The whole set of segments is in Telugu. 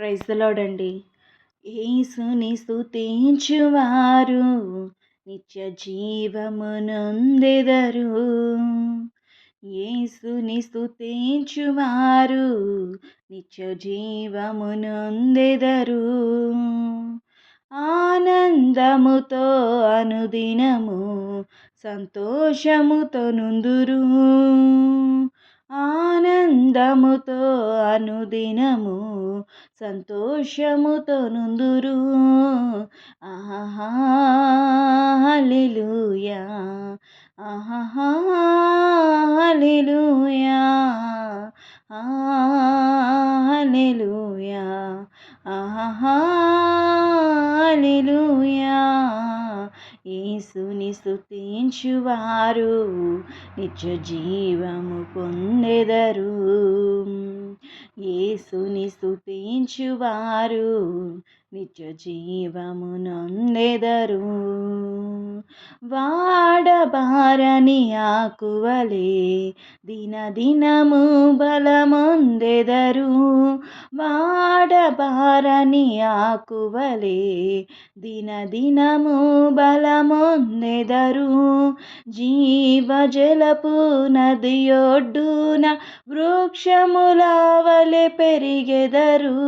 ప్రైజ్ ద లార్డ్ అండి. యేసుని స్తుతించువారు నిత్య జీవమునొందెదరు. యేసుని స్తుతించువారు నిత్య జీవమునొందెదరు. ఆనందముతో అనుదినము సంతోషముతో నుందురు. ఆనందముతో అనుదినము సంతోషముతో నుందురు. ఆహా హల్లెలూయా, ఆహా హల్లెలూయా, హల్లెలూయా, ఆహా హల్లెలూయా. యేసుని స్తుతించువారు నిత్య జీవము పొందెదరు. యేసుని స్తుతించువారు నిత్య జీవమునొందెదరు. వాడబారని ఆకువలే దినదినము బలమొందెదరు. వాడబారని ఆకువలే దినదినము బలమొందెదరు. జీవజలపు నదియొడ్డున వృక్షముల వలె పెరిగెదరు.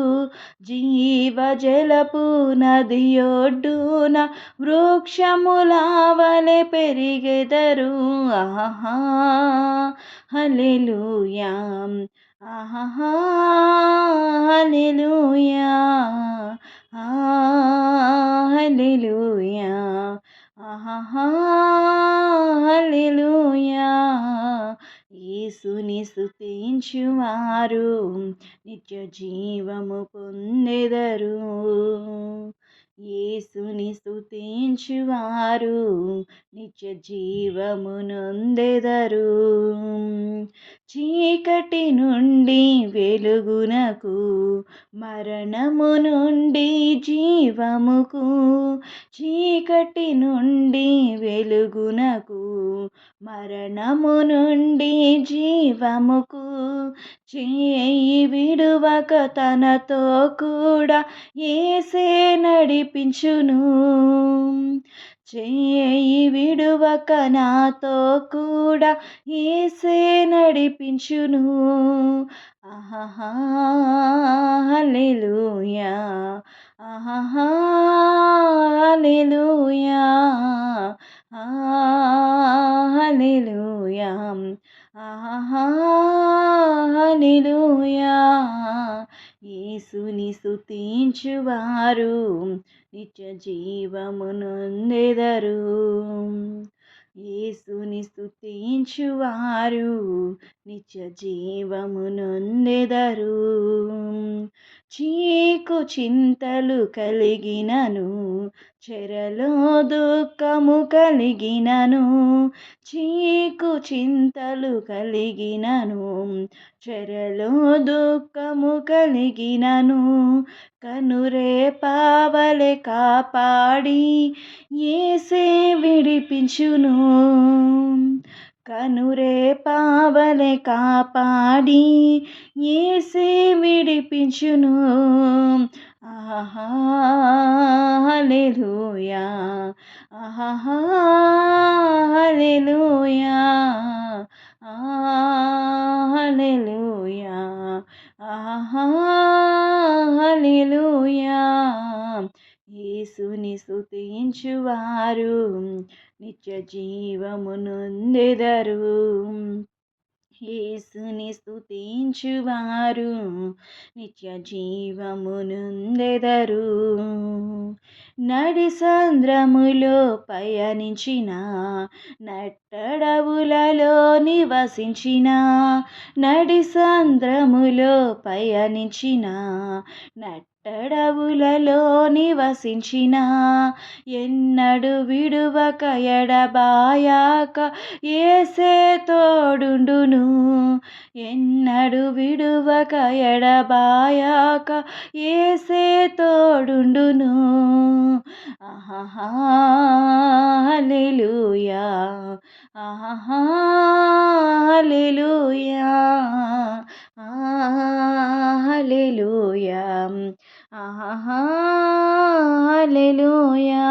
జీవజలపు నదియొడ్డున వృక్షముల వలె పెరిగెదరు. ఆహా హల్లెలూయా, ఆహా హల్లెలూయా, హల్లెలూయా, ఆహా హల్లెలూయా. యేసుని స్తుతించువారు నిత్య జీవము పొందెదరు. యేసుని స్తుతించువారు నిత్య జీవమునొందెదరు. చీకటి నుండి వెలుగునకు, మరణము నుండి జీవముకు, చీకటి నుండి వెలుగునకు, మరణము నుండి జీవముకు, చేయి విడువక తనతో కూడా యేసే నడిపించును. చేయి విడువక నాతో కూడా యేసే నడిపించును. ఆహా హల్లెలూయా, ఆహా హల్లెలూయా, హల్లెలూయా, ఆహా హల్లెలూయా. యేసుని స్తుతించువారు నిత్య జీవమునొందెదరు. యేసుని స్తుతించువారు నిత్య జీవమునొందెదరు. చీకు చింతలు కలిగినను, చెరలో దుఃఖము కలిగినను, చీకు చింతలు కలిగినను, చెరలో దుఃఖము కలిగినను, కనురేపావలె కాపాడి యేసే విడిపించును. కనురేపావలె కాపాడి యేసే విడిపించును. ఆహా హల్లెలూయా, ఆహా హల్లెలూయా, హల్లెలూయా, ఆహా హల్లెలూయా. యేసుని స్తుతించువారు నిత్య జీవమునొందెదరు. యేసుని స్తుతించువారు నిత్య జీవమునొందెదరు. నడి సంద్రములో పయనించిన, నట్టడవులలో నివసించిన, నడి సంద్రములో పయనించిన, నట్టడవులలో నివసించిన, ఎన్నడు విడువక ఎడబాయాక యేసే తోడుండును. ఎన్నడు విడువక ఎడబాయాక యేసే తోడుండును. ఆహాహా హల్లెలూయా ఆహాహా హల్లెలూయా హల్లెలూయా ఆహాహా హల్లెలూయా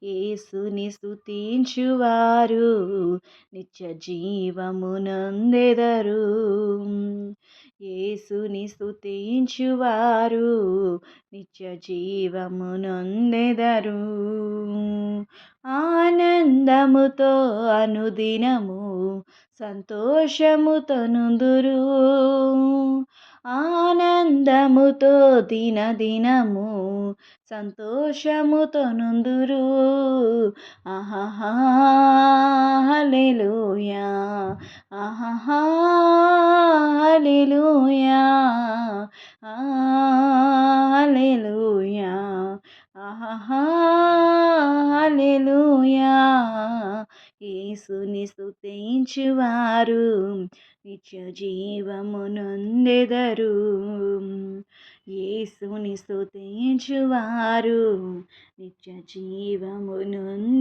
యేసుని స్తుతించువారు నిత్య జీవమునందెదరు యేసుని స్తుతించువారు నిత్య జీవమునందెదరు ఆనందముతో అనుదినము సంతోషముతో నుందురు ఆనందముతో దినదినము సంతోషముతో నుందురు ఆహాహా హల్లెలూయా ఆహాహా హల్లెలూయా హల్లెలూయా ఆహాహా హల్లెలూయా యేసుని స్తుతించువారు నిత్య జీవమునొందెదరు యేసుని స్తుతించువారు నిత్య జీవమునొందెదరు